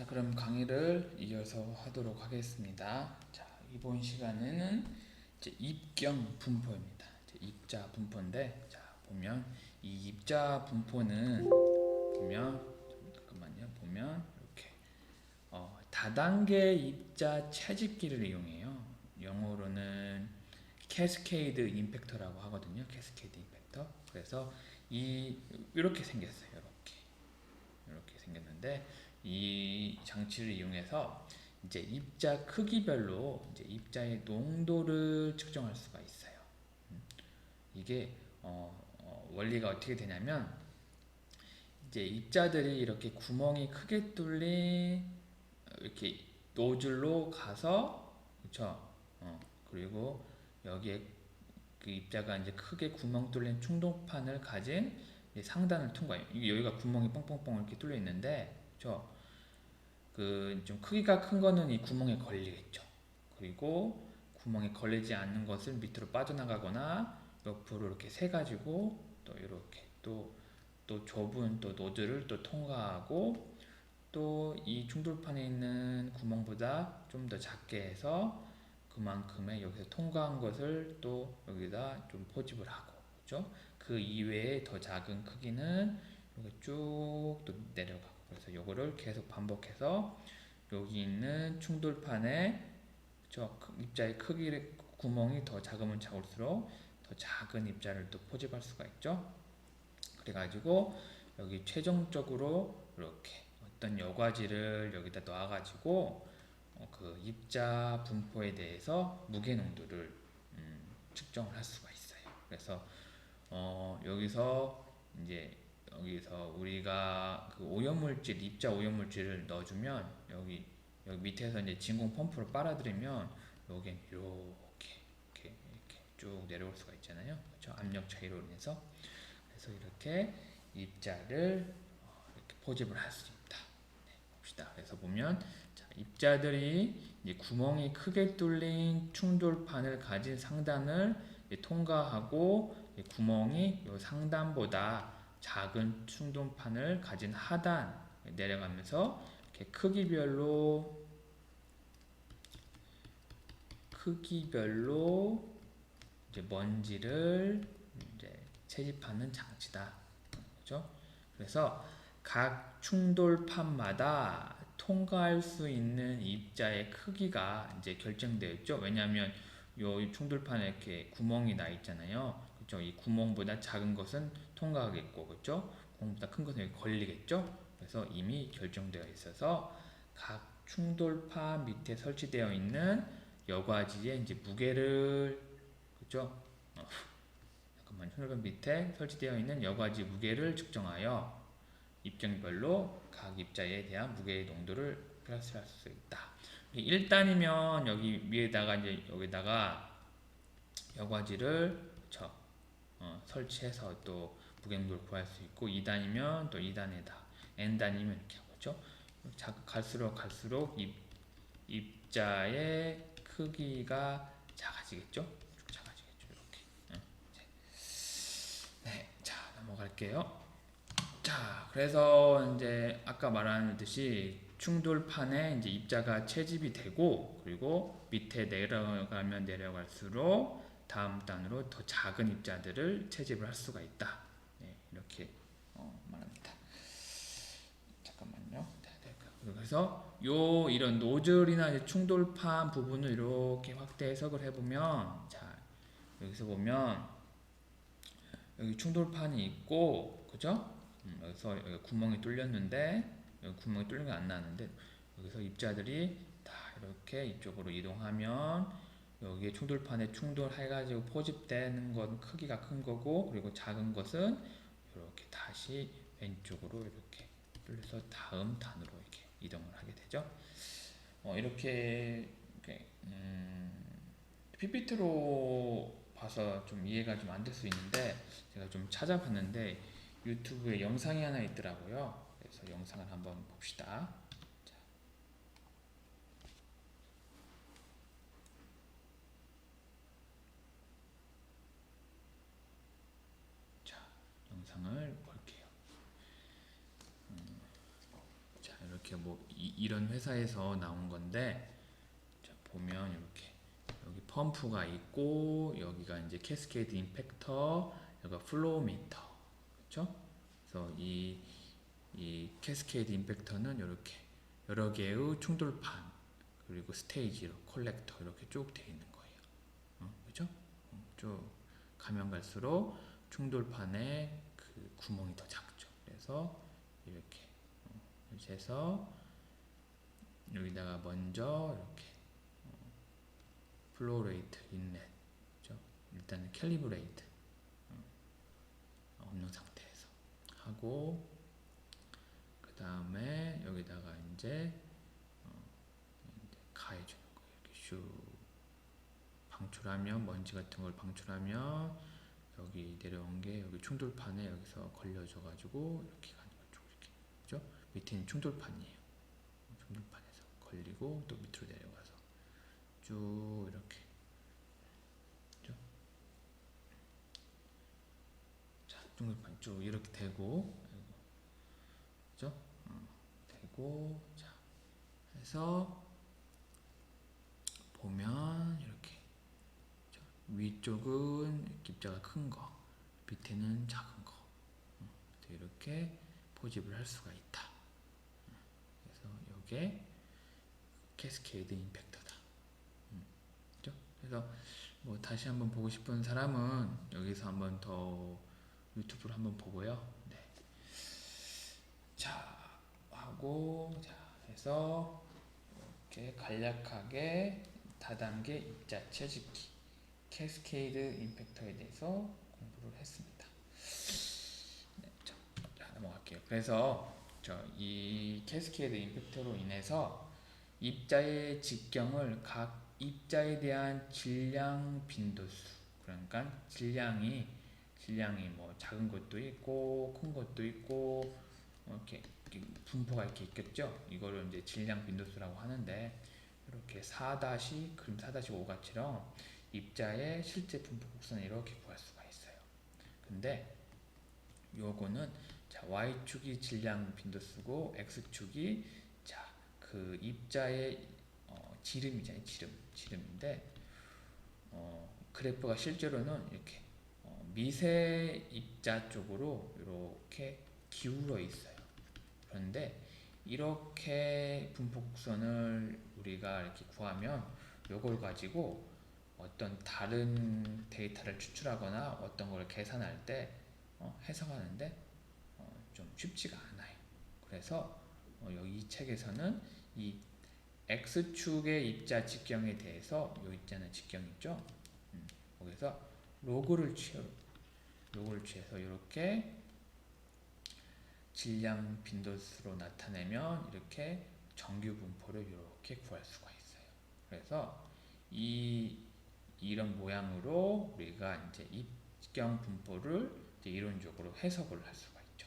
자, 그럼 강의를 이어서 하도록 하겠습니다. 자, 이번 시간에는 이제 입경 분포입니다. 이제 입자 분포인데, 자, 보면 이 입자 분포는 보면 이렇게 다단계 입자 채집기를 이용해요. 영어로는 캐스케이드 임팩터라고 하거든요. 캐스케이드 임팩터. 그래서 이렇게 생겼어요. 이렇게 생겼는데, 이 장치를 이용해서 이제 입자 크기별로 이제 입자의 농도를 측정할 수가 있어요. 이게 원리가 어떻게 되냐면, 이제 입자들이 이렇게 구멍이 크게 뚫린 이렇게 노즐로 가서, 그렇죠? 그리고 여기에 그 입자가 이제 크게 구멍 뚫린 충돌판을 가진 상단을 통과해요. 여기가 구멍이 뻥뻥뻥 이렇게 뚫려 있는데, 그 좀 크기가 큰 거는 이 구멍에 걸리겠죠. 그리고 구멍에 걸리지 않는 것을 밑으로 빠져나가거나 옆으로 이렇게 세 가지고 또 이렇게 또 좁은 또 노즐을 또 통과하고, 또 이 충돌판에 있는 구멍보다 좀 더 작게 해서 그만큼의 여기서 통과한 것을 또 여기다 좀 포집을 하고, 그렇죠? 그 이외에 더 작은 크기는 여기 쭉 또 내려가고, 그래서 요거를 계속 반복해서 여기 있는 충돌판에 입자의 크기를 구멍이 더 작으면 작을수록 더 작은 입자를 또 포집할 수가 있죠. 그래가지고 여기 최종적으로 이렇게 어떤 여과지를 여기다 놔가지고 그 입자 분포에 대해서 무게 농도를 측정을 할 수가 있어요. 그래서 여기서 우리가 그 오염물질, 입자 오염물질을 넣어주면 여기 밑에서 이제 진공 펌프로 빨아들이면 여기 이렇게 쭉 내려올 수가 있잖아요. 그렇죠? 압력 차이로 인해서. 그래서 이렇게 입자를 이렇게 포집을 할 수 있다. 네, 봅시다. 그래서 보면, 자, 입자들이 이제 구멍이 크게 뚫린 충돌판을 가진 상단을 통과하고, 구멍이 이 상단보다 작은 충돌판을 가진 하단 내려가면서 이렇게 크기별로 이제 먼지를 이제 채집하는 장치다. 그렇죠? 그래서 각 충돌판마다 통과할 수 있는 입자의 크기가 이제 결정되어 있죠. 왜냐하면 이 충돌판에 이렇게 구멍이 나 있잖아요. 그렇죠? 이 구멍보다 작은 것은 통과하겠고, 그렇죠? 구멍보다 큰 것은 여기 걸리겠죠. 그래서 이미 결정되어 있어서 각 충돌판 밑에 설치되어 있는 여과지의 이제 무게를, 그렇죠? 충돌판 밑에 설치되어 있는 여과지 무게를 측정하여 입경별로 각 입자에 대한 무게의 농도를 표시할 수 있다. 1단이면 여기 위에다가 이제 여기다가 여과지를 설치해서 또 무게농도를 구할 수 있고, 2단이면 또 2단에다, n단이면 이렇게 하고, 그렇죠? 갈수록 입자의 크기가 작아지겠죠? 이렇게. 네, 자, 넘어갈게요. 자, 그래서 이제 아까 말한 듯이 충돌판에 이제 입자가 채집이 되고, 그리고 밑에 내려가면 내려갈수록 다음 단으로 더 작은 입자들을 채집을 할 수가 있다. 네, 이렇게 말합니다. 잠깐만요. 네, 그래서 이런 노즐이나 이제 충돌판 부분을 이렇게 확대 해석을 해보면, 자, 여기서 보면 여기 충돌판이 있고, 그죠? 여기서 여기 구멍이 뚫렸는데, 여기 구멍이 뚫린 건 안 나는데, 여기서 입자들이 다 이렇게 이쪽으로 이동하면 여기에 충돌판에 충돌해가지고 포집되는 건 크기가 큰 거고, 그리고 작은 것은 이렇게 다시 왼쪽으로 이렇게 뚫려서 다음 단으로 이렇게 이동을 하게 되죠. 이렇게 PPT로 봐서 좀 이해가 좀 안 될 수 있는데, 제가 좀 찾아봤는데 유튜브에 영상이 하나 있더라고요. 그래서 영상을 한번 봅시다. 영상을 볼게요. 자, 이렇게 뭐 이런 회사에서 나온 건데, 자, 보면 이렇게 여기 펌프가 있고 여기가 이제 캐스케이드 임팩터, 여기가 플로우 미터, 그렇죠? 그래서 이 캐스케이드 임팩터는 이렇게 여러 개의 충돌판 그리고 스테이지, 콜렉터 이렇게 쭉 되어 있는 거예요. 그죠? 쭉 가면 갈수록 충돌판에 그 구멍이 더 작죠. 그래서 이렇게 해서 여기다가 먼저 이렇게 플로우 레이트, 인렛, 그죠? 일단은 캘리브레이트 없는 상태에서 하고, 그 다음에 여기다가 이제 가해주는 거예요. 이렇게 슉 방출하면, 먼지 같은 걸 방출하면 여기 내려온 게 여기 충돌판에 여기서 걸려져 가지고 이렇게 가는 거죠. 이렇게, 그죠? 밑에는 충돌판이에요. 충돌판에서 걸리고 또 밑으로 내려가서 쭉 이렇게, 그죠? 자, 충돌판 쭉 이렇게 되고, 그죠? 되고, 자, 해서 보면 이렇게 위쪽은 입자가 큰 거, 밑에는 작은 거, 이렇게 포집을 할 수가 있다. 그래서 이게 캐스케이드 임팩터다. 그죠? 그래서 뭐 다시 한번 보고 싶은 사람은 여기서 한번 더 유튜브를 한번 보고요. 네. 자, 하고, 자, 해서 이렇게 간략하게 다단계 입자 채집기 캐스케이드 임팩터에 대해서 공부를 했습니다. 네, 자, 넘어갈게요. 그래서 이 캐스케이드 임팩터로 인해서 입자의 직경을 각 입자에 대한 질량 빈도수, 그러니까 질량이 뭐 작은 것도 있고 큰 것도 있고 이렇게 분포가 이렇게 있겠죠. 이거를 이제 질량 빈도수라고 하는데, 이렇게 4- 그림 4-5가처럼 입자의 실제 분포 곡선을 이렇게 구할 수가 있어요. 근데 요거는 자, y축이 질량 빈도수고 x축이 자, 그 입자의 지름이잖아요. 지름인데 그래프가 실제로는 이렇게 미세 입자 쪽으로 이렇게 기울어 있어요. 그런데 이렇게 분포 곡선을 우리가 이렇게 구하면 요걸 가지고 어떤 다른 데이터를 추출하거나 어떤 걸 계산할 때 해석하는데 좀 쉽지가 않아요. 그래서 여기 이 책에서는 이 X축의 입자 직경에 대해서 요 있잖아요. 직경 있죠? 거기서 로그를 취해서 이렇게 질량 빈도수로 나타내면 이렇게 정규 분포를 이렇게 구할 수가 있어요. 그래서 이런 모양으로 우리가 이제 입경 분포를 이제 이론적으로 해석을 할 수가 있죠.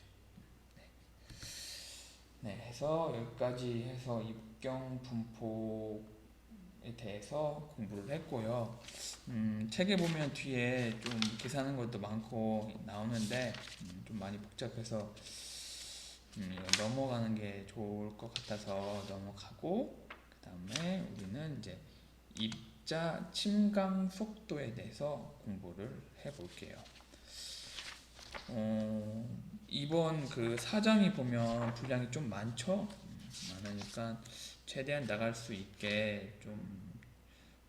네. 네, 해서 여기까지 해서 입경 분포에 대해서 공부를 했고요. 책에 보면 뒤에 좀 계산하는 것도 많고 나오는데 좀 많이 복잡해서 넘어가는 게 좋을 것 같아서 넘어가고, 그 다음에 우리는 이제 입자 침강 속도에 대해서 공부를 해볼게요. 이번 그 사정이 보면 분량이 좀 많죠? 많으니까 최대한 나갈 수 있게 좀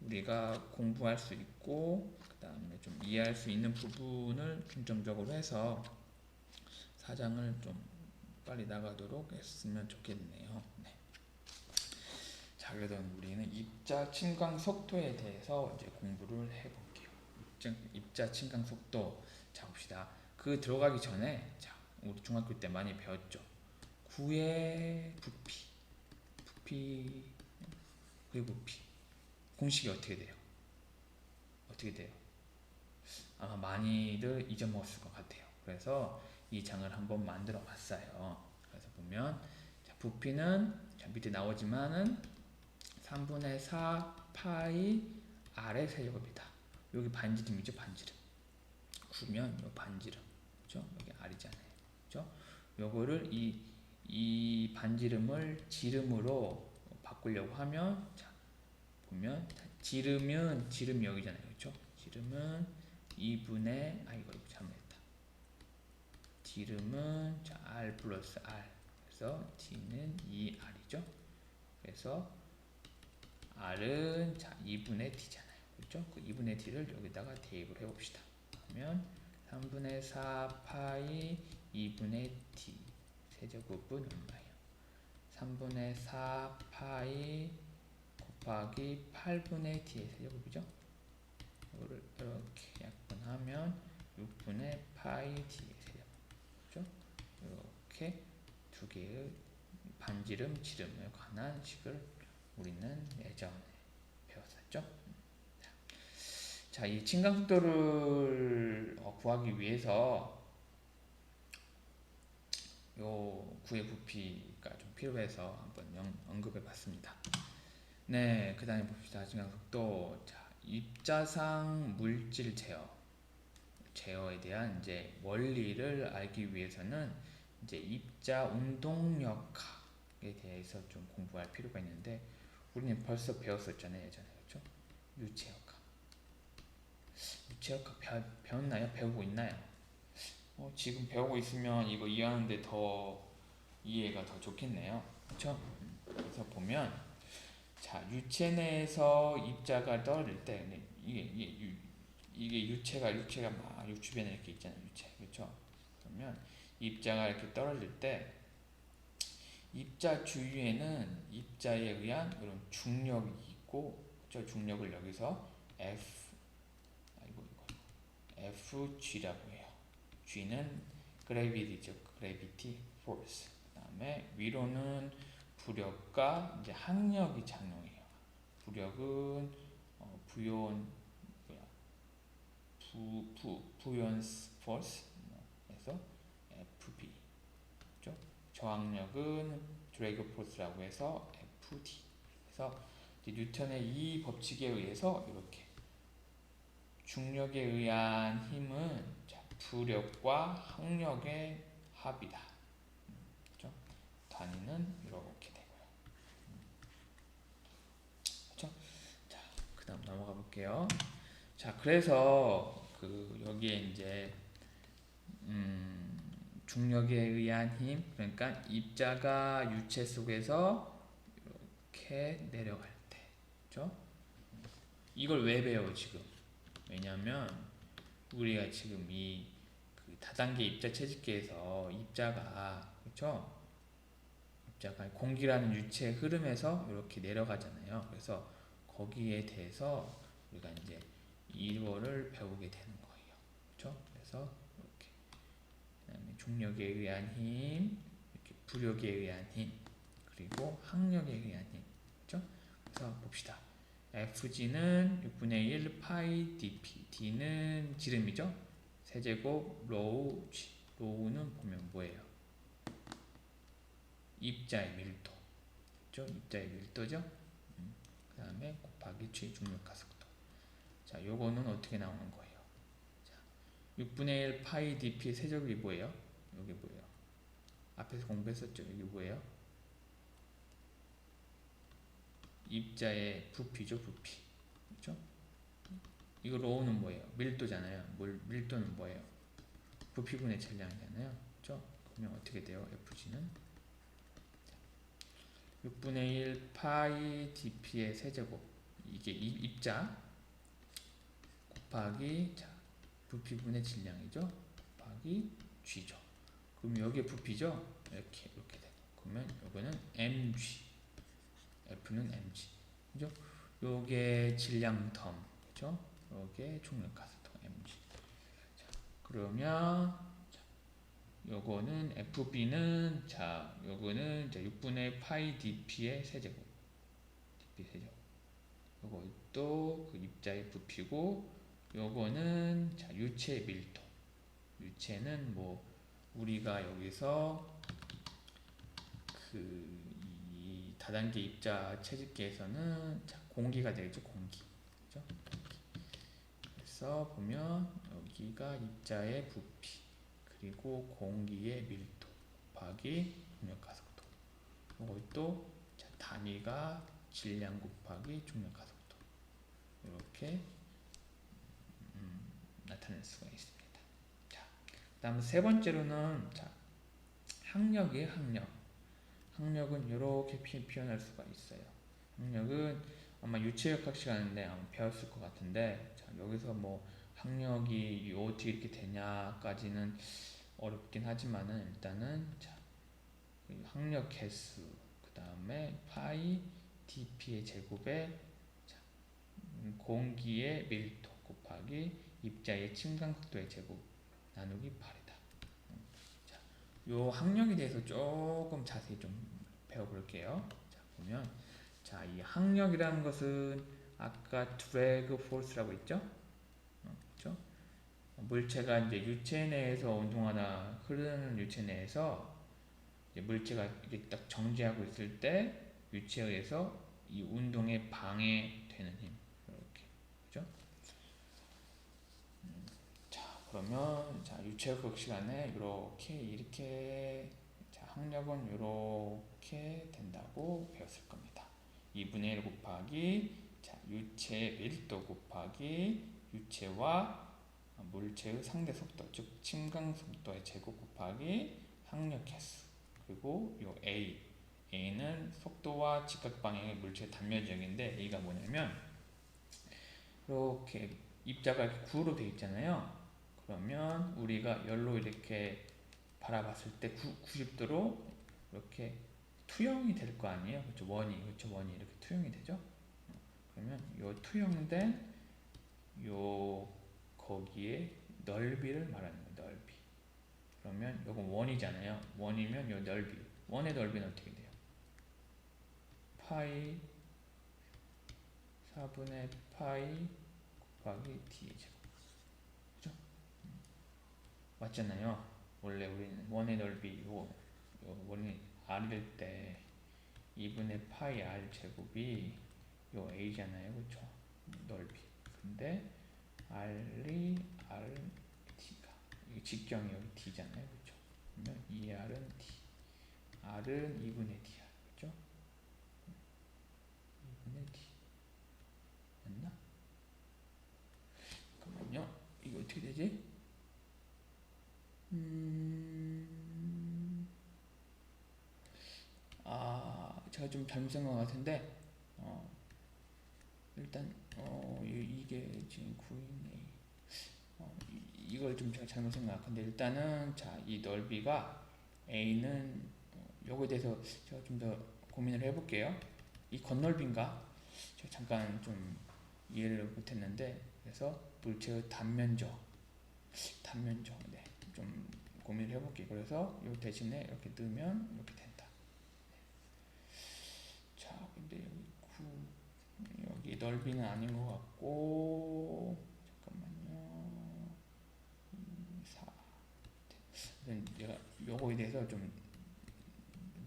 우리가 공부할 수 있고, 그 다음에 좀 이해할 수 있는 부분을 중점적으로 해서 사장을 좀 빨리 나가도록 했으면 좋겠네요. 네. 자, 그래서 우리는 입자 침강 속도에 대해서 이제 공부를 해볼게요. 입자 침강 속도. 자, 봅시다. 그 들어가기 전에, 자, 우리 중학교 때 많이 배웠죠. 구의 부피, 구의 부피. 공식이 어떻게 돼요? 아마 많이들 잊어먹었을 것 같아요. 그래서 이 장을 한번 만들어 봤어요. 그래서 보면 자, 부피는 자, 밑에 나오지만은 3분의 4 파이 R의 세제곱이다. 여기 반지름이죠, 반지름. 구면 요 반지름, 그죠? 여기 R이잖아요, 그죠? 요거를 이 이 반지름을 지름으로 바꾸려고 하면 자, 보면 지름이 여기잖아요. 그렇죠? 지름은 2분의 이거 잘못했다. 지름은 자, r 플러스 r. 그래서 t는 2r이죠. 그래서 r은 자, 2분의 t잖아요. 그렇죠? 그 2분의 t를 여기다가 대입을 해 봅시다. 그러면 3분의 4 파이 2분의 t 세제곱은 얼마예요? 3분의 4 파이 곱하기 8분의 t의 세제곱이죠. 이거를 이렇게 약분하면 6분의 파이 t의 세제곱이죠. 이렇게 두 개의 반지름, 지름에 관한 식을 우리는 예전에 배웠었죠. 자, 이 진강속도를 구하기 위해서 요 구의 부피가 좀 필요해서 한번 언급해 봤습니다. 네, 그 다음에 봅시다. 진강속도. 자, 입자상 물질 제어에 대한 이제 원리를 알기 위해서는 이제 입자 운동력학에 대해서 좀 공부할 필요가 있는데 우리는 벌써 배웠었잖아요, 예전에. 그렇죠? 유체역학. 유체역학 배웠나요? 배우고 있나요? 지금 배우고 있으면 이거 이해하는데 더 이해가 더 좋겠네요. 그렇죠? 그래서 보면 자, 유체 내에서 입자가 떨어질 때 이게 유체가 막 주변에 이렇게 있잖아요. 유체. 그렇죠? 그러면 입자가 이렇게 떨어질 때 입자 주위에는 입자에 의한 이런 중력이 있고, 저 중력을 여기서 FG라고 해요. G는 gravity죠. gravity force. 그다음에 위로는 부력과 이제 항력이 작용해요. 부력은 부연스 force 그래서 FB. 그렇죠? 저항력은 드래그 포스라고 해서 FD. 그래서 뉴턴의 이 법칙에 의해서 이렇게 중력에 의한 힘은 부력과 항력의 합이다. 그렇죠? 단위는 이렇게 되고요. 그렇죠? 자, 그다음 넘어가 볼게요. 자, 그래서 여기에 이제 중력에 의한 힘, 그러니까 입자가 유체 속에서 이렇게 내려갈 때, 그렇죠? 이걸 왜 배워 지금? 왜냐하면 우리가 지금 이 다단계 입자 채집계에서 입자가 그렇죠? 입자가 공기라는 유체의 흐름에서 이렇게 내려가잖아요. 그래서 거기에 대해서 우리가 이제 이거를 배우게 되는 거예요. 그렇죠? 그래서 이렇게 그다음에 중력에 의한 힘, 이렇게 부력에 의한 힘, 그리고 항력에 의한 힘. 그렇죠? 그래서 봅시다. FG는 6분의 1 파이 dp, D는 지름이죠. 세제곱 로우 G. 로우는 보면 뭐예요? 입자의 밀도. 그렇죠? 입자의 밀도죠. 그 다음에 곱하기 G 중력 가속도. 자, 요거는 어떻게 나오는 거예요? 자, 6분의 1 파이 dp의 세제곱이 뭐예요? 여기 뭐예요? 앞에서 공부했었죠. 여기 뭐예요? 입자의 부피죠, 부피. 그렇죠? 이거 로우는 뭐예요? 밀도잖아요. 밀도는 뭐예요? 부피분의 질량이잖아요. 그렇죠? 그러면 어떻게 돼요? FG는 6분의 1 파이 dp의 세제곱. 이게 입자 곱하기 자, 부피분의 질량이죠. 곱하기 G죠. 그럼 여기에 부피죠? 이렇게 되고. 그러면 요거는 mg. F는 mg. 그죠? 요게 질량 텀. 그죠? 요게 중력 가속도 mg. 자, 그러면 요거는 FB는 자, 요거는 6분의 파이 dp의 세제곱. dp 세제곱. 요것도 그 입자의 부피고 요거는 자, 유체의 밀도. 유체는 뭐 우리가 여기서 이 다단계 입자 채집계에서는 자, 공기가 되겠죠. 공기. 그죠? 그래서 보면 여기가 입자의 부피 그리고 공기의 밀도 곱하기 중력 가속도. 이것도 자, 단위가 질량 곱하기 중력 가속도. 이렇게 나타낼 수가 있습니다. 자, 그다음 세 번째로는 자, 항력이에요. 항력은 이렇게 표현할 수가 있어요. 항력은 아마 유체역학 시간인데 아마 배웠을 것 같은데, 자, 여기서 뭐 항력이 어떻게 이렇게 되냐까지는 어렵긴 하지만은 일단은 자, 항력 개수, 그 다음에 파이 dp의 제곱에 자, 공기의 밀도 곱하기 입자의 침강 속도의 제곱 나누기 8이다. 자, 요 항력에 대해서 조금 자세히 좀 배워볼게요. 자, 보면 자, 이 항력이라는 것은 아까 드래그 포스라고 했죠? 그렇죠? 물체가 이제 유체 내에서 운동하다 흐르는 유체 내에서 이제 물체가 이게 딱 정지하고 있을 때 유체에 의해서 이 운동에 방해되는 힘. 이렇게. 그죠? 자, 그러면 자, 유체역학 시간에 이렇게 자, 항력은 이렇게 된다고 배웠을 겁니다. 2분의 1 곱하기 자, 유체의 밀도 곱하기 유체와 물체의 상대 속도, 즉 침강 속도의 제곱 곱하기 항력 개수. 그리고 요 A는 속도와 직각 방향의 물체의 단면 지역인데, A가 뭐냐면 이렇게 입자가 이렇게 구로 되어 있잖아요. 그러면 우리가 열로 이렇게 바라봤을 때 90도로 이렇게 투영이 될 거 아니에요. 그렇죠? 원이 이렇게 투영이 되죠. 그러면 요 투영된 요 거기에 넓이를 말하는 거예요. 넓이. 그러면 요건 원이잖아요. 원이면 요 넓이. 원의 넓이는 어떻게 돼요? 파이 4분의 파이 곱하기 d 제곱. 그죠? 맞잖아요. 원래 우리는 원의 넓이 요 원이 r일 때 2분의 파이 r 제곱이 요 a잖아요. 그쵸? 넓이. 근데 r이 r d가 이 직경이 여기 d잖아요. 그쵸? 그러면 2r은 d. r은 2분의 dr. 그쵸? 2분의 d. 맞나? 잠깐만요. 이거 어떻게 되지? 제가 좀 잘못 쓴 것 같은데, 일단, 이게 지금 9인 A. 이걸 좀 제가 잘못 쓴 것 같은데, 일단은, 자, 이 넓이가 A는, 요거에 대해서 제가 좀 더 고민을 해볼게요. 이 건넓이인가? 제가 잠깐 좀 이해를 못했는데, 그래서 물체의 단면적, 네, 좀 고민을 해볼게요. 그래서 요 대신에 이렇게 넣으면 이렇게 된다. 자, 근데 여기 넓이는 아닌 것 같고, 잠깐만요. 4. 내가 요거에 대해서 좀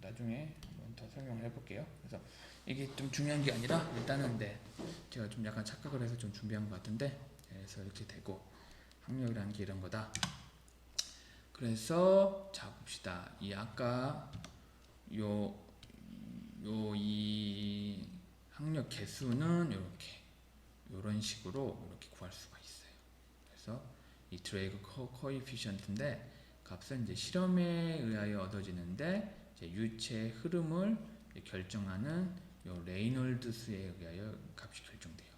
나중에 한번 더 설명을 해볼게요. 그래서 이게 좀 중요한 게 아니라 일단은 네, 제가 좀 약간 착각을 해서 좀 준비한 것 같은데, 그래서 이렇게 되고 항력이라는 게 이런 거다. 그래서 자 봅시다. 이 아까 이 항력 개수는 이렇게 이런 식으로 이렇게 구할 수가 있어요. 그래서 이 드레이그 코에피션트인데 값은 이제 실험에 의하여 얻어지는데 이제 유체의 흐름을 결정하는 요 레이놀드 수에 의하여 값이 결정돼요.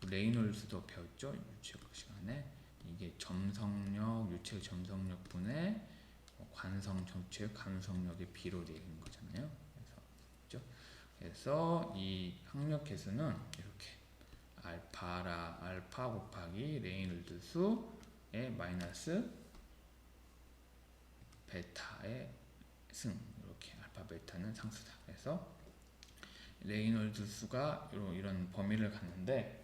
그 레이놀드도 배웠죠? 유체역 시간에. 이게 점성력, 유체의 점성력 분의 관성, 전체의 관성력의 비로 되어 있는 거잖아요. 그래서 이 항력 개수는 이렇게 알파 곱하기 레이놀드 수의 마이너스 베타의 승. 이렇게 알파 베타는 상수다. 그래서 레이놀드 수가 이런 범위를 갖는데,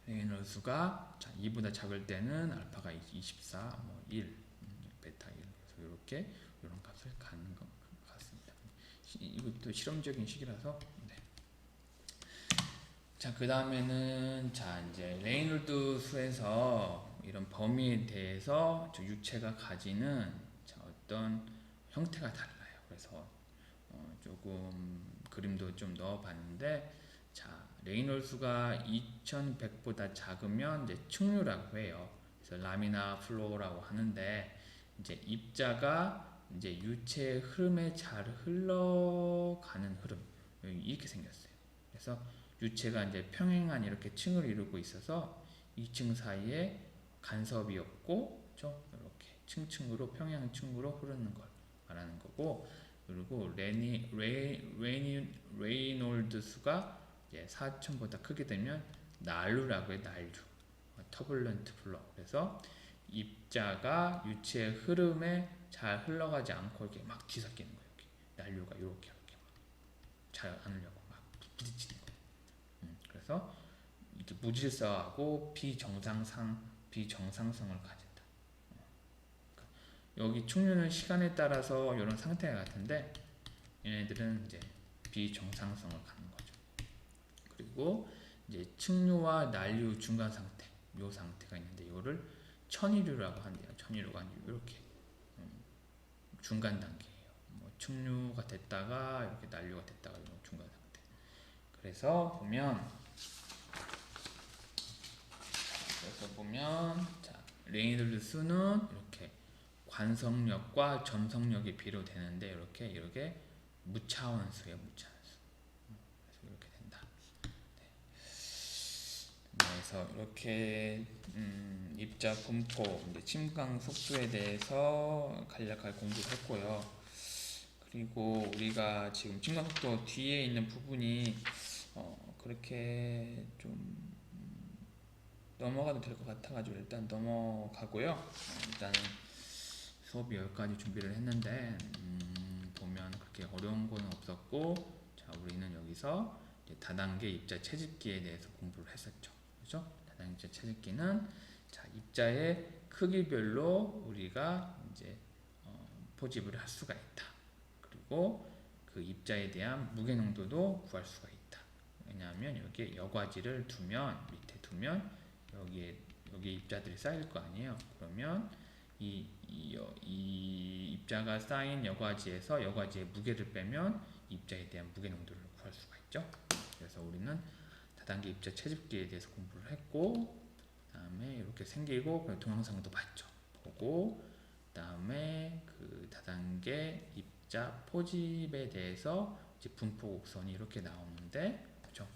레이놀드 수가 2보다 작을 때는 알파가 24, 1, 베타 1. 그래서 이렇게 이런 값을 갖는 것 같습니다. 이것도 실험적인 식이라서. 네. 자, 그 다음에는 자 이제 레이놀드 수에서 이런 범위에 대해서 저 유체가 가지는 자, 어떤 형태가 달라요. 그래서 조금 그림도 좀 넣어봤는데, 자, 레이놀수가 2100보다 작으면 이제 측류라고 해요. 그래서 라미나 플로우라고 하는데, 이제 입자가 이제 유체의 흐름에 잘 흘러가는 흐름, 이렇게 생겼어요. 그래서 유체가 이제 평행한 이렇게 층을 이루고 있어서 이 층 사이에 간섭이 없고, 이렇게 층층으로 평행층으로 흐르는 걸 말하는 거고, 그리고 레이놀드 수가 4,000보다 크게 되면 난류라고 해요. 난류, 터블런트 플로. 그래서 입자가 유체의 흐름에 잘 흘러가지 않고 이렇게 막 뒤섞이는 거예요. 이렇게. 난류가 이렇게 잘 안 흘려고 막 부딪히는 거예요. 그래서 이렇게 무질서하고 비정상성을 가진다. 여기 충류는 시간에 따라서 이런 상태가 같은데, 얘네들은 이제 비정상성을 갖는 거죠. 그리고 이제 측류와 난류 중간 상태, 요 상태가 있는데, 이거를 천이류라고 한대요. 천이류가 아니고 이렇게 중간 단계예요. 뭐 측류가 됐다가 이렇게 난류가 됐다가 이런 중간 상태. 그래서 보면 자, 레이놀드 수는 이렇게 관성력과 점성력이 비교되는데, 이렇게 무차원수예요. 무차원수. 그래서 이렇게 된다. 그래서 이렇게 입자 분포, 이제 침강 속도에 대해서 간략하게 공부를 했고요. 그리고 우리가 지금 침강 속도 뒤에 있는 부분이 그렇게 좀 넘어가도 될 것 같아가지고 일단 넘어가고요. 일단은 수업이 여기까지 준비를 했는데, 보면 그렇게 어려운 건 없었고, 자, 우리는 여기서 이제 다단계 입자 채집기에 대해서 공부를 했었죠. 그죠? 다단계 입자 채집기는 자, 입자의 크기별로 우리가 이제 포집을 할 수가 있다. 그리고 그 입자에 대한 무게 농도도 구할 수가 있다. 왜냐하면 여기에 여과지를 밑에 두면 여기에 입자들이 쌓일 거 아니에요. 그러면 이 입자가 쌓인 여과지에서 여과지의 무게를 빼면 입자에 대한 무게 농도를 구할 수가 있죠. 그래서 우리는 다단계 입자 채집기에 대해서 공부를 했고, 그다음에 이렇게 생기고 동영상도 보고, 그다음에 그 다단계 입자 포집에 대해서 이제 분포 곡선이 이렇게 나오는데, 그렇죠?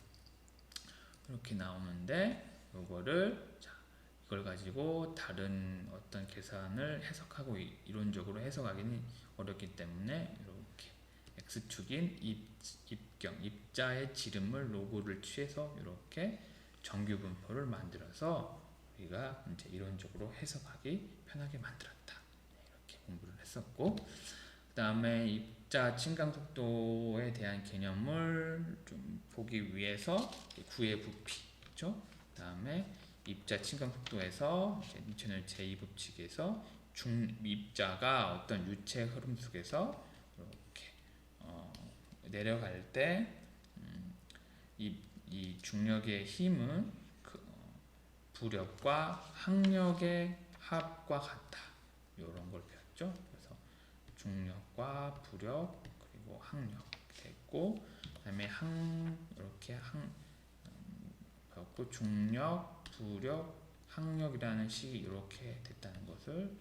이렇게 나오는데, 이걸 가지고 다른 어떤 계산을 해석하고 이론적으로 해석하기는 어렵기 때문에 이렇게 x축인 입자의 지름을 로그를 취해서 이렇게 정규 분포를 만들어서 우리가 이제 이론적으로 해석하기 편하게 만들었다. 이렇게 공부를 했었고, 그 다음에 입자 침강 속도에 대한 개념을 좀 보기 위해서 구의 부피, 그렇죠? 그 다음에 입자 침강 속도에서 뉴턴의 제2법칙에서 입자가 어떤 유체 흐름 속에서 이렇게 내려갈 때 이 중력의 힘은 부력과 항력의 합과 같다. 이런 걸 배웠죠. 그래서 중력과 부력 그리고 항력 됐고, 그다음에 배웠고, 중력, 부력, 항력이라는 식이 이렇게 됐다는 것을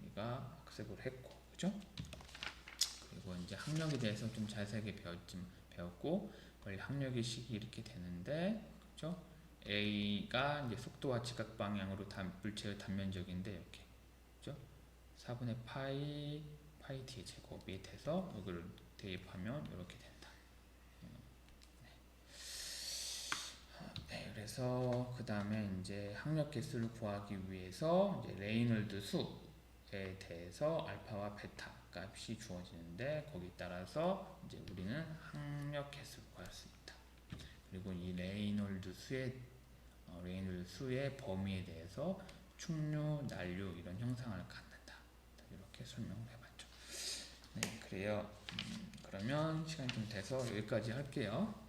우리가 학습을 했고, 그죠? 그리고 이제 항력에 대해서 좀 자세하게 배웠고, 원래 항력의 식이 이렇게 되는데, 그죠? A가 이제 속도와 지각 방향으로 물체의 단면적인데, 이렇게, 그죠? 4분의 파이 t의 제곱이 돼서 이걸 대입하면 이렇게 된다. 네, 그래서 그 다음에 이제 항력 개수를 구하기 위해서 이제 레이놀드 수에 대해서 알파와 베타 값이 주어지는데, 거기에 따라서 이제 우리는 항력 개수를 구할 수 있다. 그리고 이 레이놀드 수의 범위에 대해서 충류, 난류 이런 형상을 갖는다. 이렇게 설명을 해봤죠. 네, 그래요. 그러면 시간이 좀 돼서 여기까지 할게요.